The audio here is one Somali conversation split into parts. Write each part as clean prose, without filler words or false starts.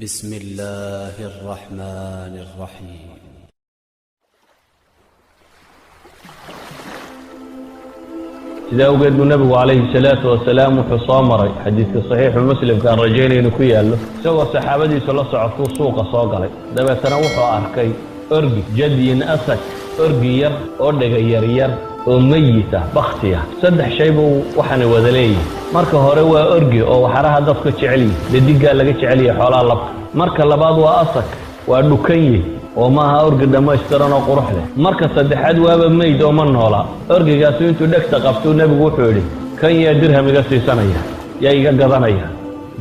بسم الله الرحمن الرحيم. سيدا وقد النبي عليه الصلاة والسلام وحصامر حديث صحيح مسلم كان رجيني نكويا له سوى الصحابة صلى الله عليه وسلم سوق صاقري دابا تنوحوا أركي أرقي جدي أسك أرقي ير أردق ير وميتة بختية صدح شيبه وحني وذليه marka hore waa orgi oo waxaraha dadka jecel diga laga jecel yahay xoolaha labka marka labaad waa asak waa dhukanye oo maaha orgi dhameystiran oo qurux leh marka saddexaad waaba meyd oo ma noola orgigaas intuu dhagta qabto nabigu wuxuu yiri kan yaa dirham iga siisanaya yaa iga gadanaya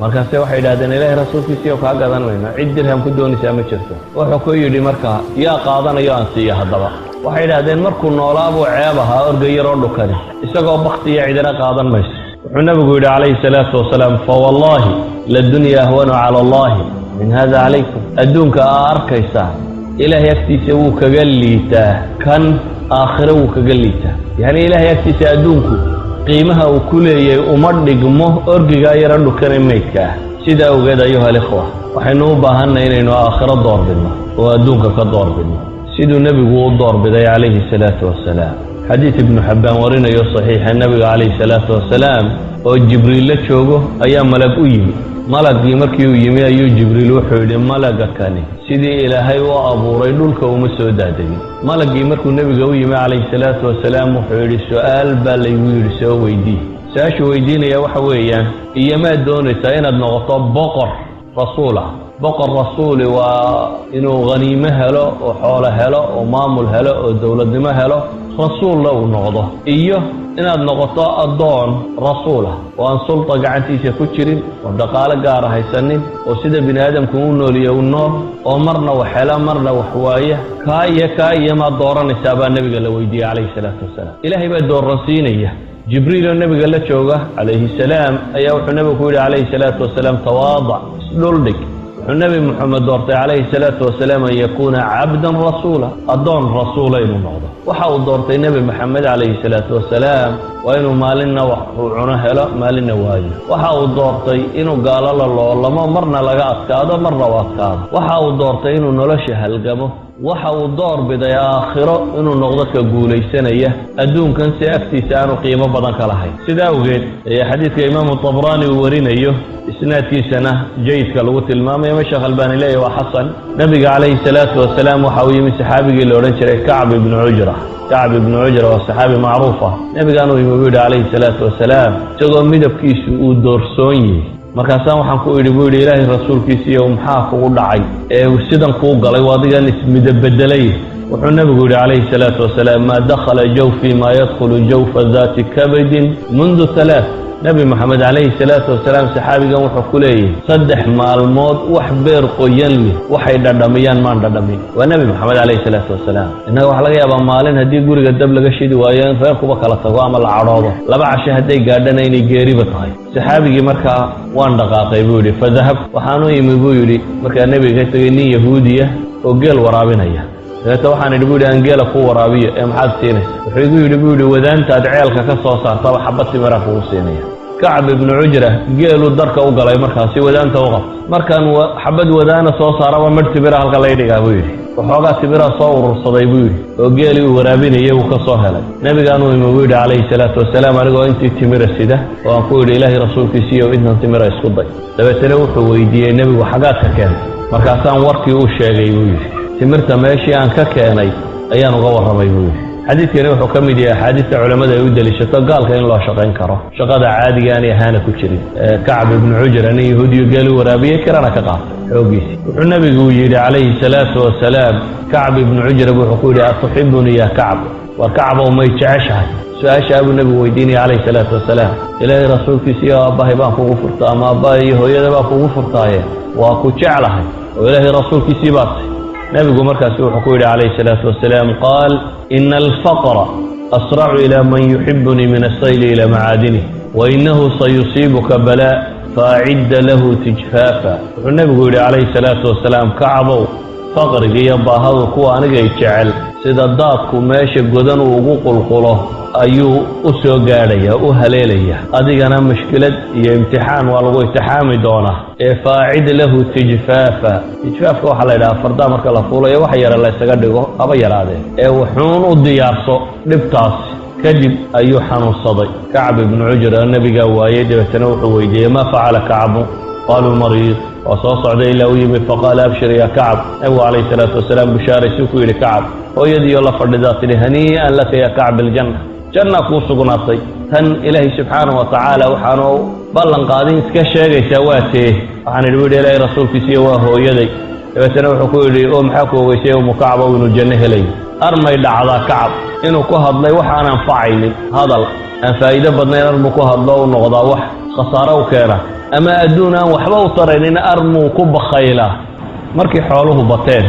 markaas waxay yiraahdeen ilaahay rasuulkiisa ka gadanayna cid dirham ku doonaysa ma jirto wuxuu ku yiri marka yaa qaadanayo aan siiya hadaba waxay yiraahdeen markuu noolaabo ceebaha orgi yar oo dhukane isagoo baqtiya cidina qaadan mayso النبي عليه الصلاة والسلام فوالله للدنيا أهون على الله من هذا عليكم أدونك أركيسا إله يكتي سووك قليتا كان آخروك قليتا يعني إله يكتي سأدونك قيمها وكلية أمردق مه أرقي غير أنه كرميك سيدا وقيد أيها الإخوة وحنو باهنا إنه آخر الدور بالله وأدونك كالدور بالله سيدو النبي هو الدور بداية عليه الصلاة والسلام حديث ابن حبان ورنا يصحيح النبي عليه الصلاة والسلام وجبريل لتشوغو أيام ملك أيمي ملك يمركي أيمي أيو جبريل وحيد ملك كاني سيدي إلهي وأبو ريدولك ومسوداتي ملك يمركي النبي أيمي عليه الصلاة والسلام وحيد السؤال بل يوير سوى دي ساشو ويدين يا وحويا إيما دوني ساينة نغطى بقر رسوله بقر رسولي وإنه غنيمة هلا وحوله هلا ومامل هلا ودولة دمه هلا رسول له نغضه إيه إن النغطاء الضون رسوله وأن سلطة قعنتي سيكتشرين ودقالة قارة هيسنين وسيدة بن آدم كونوا ليه النار ومرنا وحلا مرنا وحواية كاية ما دورا نسابة النبي قال ويدي عليه الصلاة والسلام إلهي بقى دور رسينية جبريل النبي قال له شوقه عليه السلام أيها النبي قول عليه الصلاة والسلام تواضع سلولك النبي محمد دورته عليه الصلاة والسلام أن يكون عبدا رسولا أدون رسولين النهضة وحاول دورته النبي محمد عليه الصلاة والسلام وإنه مالنا وعنه لا مالنا واجب وحاول دورته إنه قال الله ما مرنا لقى أسكاده مرة وأسكاده وحاول دورته إنه نلشه القمه وحاول دور بداية آخرة إنه نغضك قولي سنية أدون كان سيأفتي سانو قيمة بدنك لحي سيدا وغير حديث إمام الطبراني وورين أيه إسنادكي سنة جيد كالوت المام يمشى غلبان إليه وحسن نبي عليه الصلاة والسلام وحاوي من سحابي اللي ورنشري كعب بن عجرة كعب بن عجرة والصحابي معروفة نبي قالوا يقول عليه الصلاة والسلام تقول مدب كيس ودورسوني markaasaan waxaan ku idhi buu ilaahay rasuulkiisa maxaa kugu dhacay sidan kuu galay wadigan ismida bedelay wuxuu nabigu yiri calayhi salaatu wasalaam ma dakhala jawfi ma yadkhulu jawfa dhati kabad منذ 3 nabi maxamed calayhi salaatu wasalaam saxaabigan wuxuu ku leeyahay saddex maalmood wax beer qoyan leh waxay dhadhamiyaan maan dhadhamin waa nabi maxamed calayhi salaatu wasalaam inaga wax laga yaabaa maalin hadii guriga dab laga shidi waayo in reerkuba kala tago ama la cadhoodo laba casho haday gaadhana inay geeriba tahay saxaabigii markaa waan dhaqaaqay buu yiri fadhahab waxaanu yimi buu yiri markaa nabiga tagay nin yahuudiya oo geel waraabinaya هذا وحنا نقول أنجيلا قوة رابية محد سينه ويقول ودانت عيالك كسر طبعا حبت مرة فوسينية كعب بن عجرة جيلوا الدرك أوقلا مركاسي ودانت وقف مركان حبد ودانا صار ومرت برا هالقليل قابوي وحاجات برا صور صديبوي وجيلي ورابين يو كصهلا نبي كانوا يقول عليه الصلاة والسلام أرجو أنت تمر السيدة وأقول إلهي رسولك سيو إذن تمر يسقطي تبى تروح ويدي النبي وحاجاتها كان مركاسان وركي وشاقي يقول تمرت ماشي عن ككاني أيان غور رميوي حديث كريم حكم دي حديث علماء يود للشتاء قال كان الله شقين كره شقاد عادي يعني هانا كشري كعب بن عجر أن يهودي قالوا ورابيه كرانا كقاف حوجيسي النبي يقول عليه الصلاة والسلام كعب بن عجر بحقولي أتحبني يا كعب وكعب وما يتعشها سؤال أبو النبي ويديني عليه الصلاة والسلام إلهي رسولك سيا أباه بانكو غفرتا ما أباه هو يدا بانكو غفرتا وأكو تعلها وإلهي رسولك سيباتي نبي مركز وحكول عليه الصلاة والسلام قال إن الفقر أسرع إلى من يحبني من السيل إلى معادنه وإنه سيصيبك بلاء فأعد له تجفافا النبي عليه الصلاة والسلام كعبوا فقر يبا هذا كوا أنا جاي تشعل sida daadku meesha godan uu ugu qulqulo ayuu u soo gaadhaya u haleelaya adigana mushkilad iyo imtixaan waa lagu imtixaami doonaa ee faacid lahu tijfaafa tijfaafka waxaa la yidhaha fardaa marka la fuulayo wax yara la ysaga dhigo haba yaraadee ee wuxuun u diyaarso dhibtaasi kadib ayuu xanuunsaday kacb ibnu cujra nabigaa waayey dabeetana wuxuu weydiiyey maa facala kacbu qaaluu mariid waa soo socday ilaa u yimid faqaala abshir ya kacb nabigu calayhi salaatu wasalaam bishaaraysuu ku yidhi kacab hooyadiioo la fadhidaa tidhi hanii'an laka ya kacb iljanna janna kuu sugnaatay tan ilaahay subxaanahu wa tacaala waxaanu ballan qaadin iska sheegaysaa waa tee waxaan idhi yidhi ilaahay rasuulkiisiiyo waa hooyaday dabeetana wuxuu ku yidhi oo maxaa ku ogeysay umu kacbow inuu janno helayo armay dhacdaa kacab inuu ku hadlay wax aan anfacaynin hadal aan faa'iido badnayn armuu ku hadlo u noqdaa wax khasaaro u keena ama adduun aan waxba u taraynin armuu ku bakhaylaa markii xooluhu bateen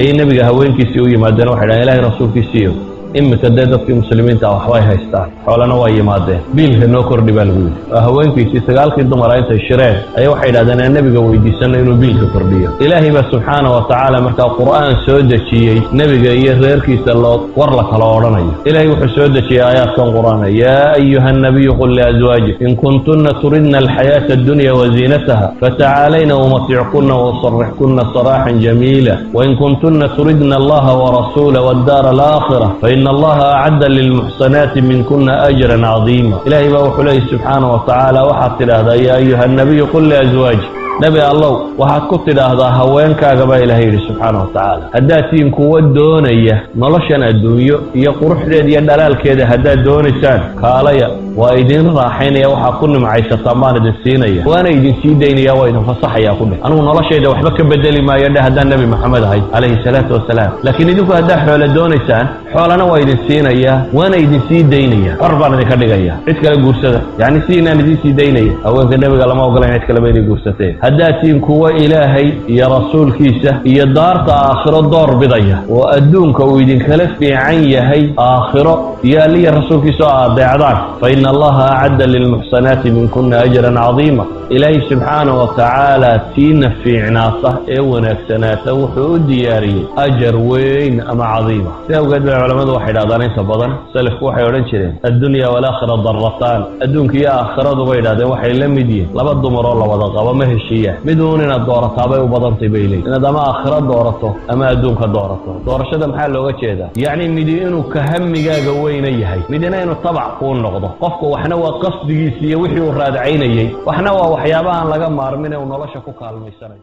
ayay nebiga haweenkiisii u yimaadeen waxay dhahen ilaahay rasuulkiisiiyo imika dee dadkii muslimiinta waxbay haystaan xoolana waa yimaadeen biilka noo kordhi baa lagu yidhi waa haweenkiisii 9 dumara intay shireen ayaa waxay yidhahdeen aan nebiga weydiisanno inuu biilka kordhiyo ilaahay baa subxaana wa tacaala markaa qur'aan soo dejiyey nebiga iyo reerkiisa loo war la kala odhanayo ilaahay wuxuu soo dejiyey aayaadkan qur'aana yaa ayuha annabiyu qul liazwaajik in kuntunna turidna alxayaata addunya waziinataha fatacaalayna umatickunna wausarixkunna saraaxan jamiila wain kuntunna turidna allaha warasuula waddaara alaakhira إن الله أعد للمحصنات منكن أجرا عظيما إلهي بأوحله سبحانه وتعالى وحط هذا يا أيها النبي قل لأزواجك نبي الله waxaad ku tidhaahdaa haweenkaagaba ilaahay subxaanahu wa tacaala haddaad tihiin kuwa doonaya noloshan adduunyo iyo quruxdeeda iyo dhalaalkeeda haddaad doonaysaan kaalaya waa idin raaxaynaya waxaad ku nimcaysataan baan idin siinaya waana idin sii daynaya waa idin fasaxayaa ku dheh anigu noloshayda waxba ka bedeli maayo dheh haddaan nebi maxamed ahay calayhi salaatu wasalaam laakiin idinku haddaad xoolo doonaysaan xoolana waa idin siinaya waana idin sii daynaya xor baan idinka dhigaya cid kale guursada yacni si inaan idin sii daynaya haweenka nebiga lama ogolayn cid kaleba inay guursateen haddaad tihiin kuwa ilaahay iyo rasuulkiisa iyo daarta aakhiro door bidaya oo adduunka uu idinkala fiican yahay aakhiro iyo alliya rasuulkiisa oo adeecdaan fa ina allaha acadda lilmuxsanaati minkuna ajran cadiima ilaahay subxaanahu wa tacaala tiina fiicnaata ee wanaagsanaata wuxuu u diyaariyey ajar weyn ama cadiima si awgeed bay culammadu waxay idhahdaan inta badan salafku waxay odhan jireen addunya walaakhira darataan adduunka iyo aakhiradu bay idhahdeen waxay la mid yihiin laba dumar oo la wada qabo ma heshiiyaan mid uun inaad doorataa bay u badantay bay leeyihin inaad ama aakhiro doorato ama adduunka doorato doorashada maxaa looga jeedaa yacni midi inuu ka hamigaaga weyna yahay midina inuu tabac kuu noqdo qofka waxna waa qasdigiisa iyo wixii uu raadcaynayey waxna waa waxyaabahaan laga maarmin ee uu nolosha ku kaalmaysanayo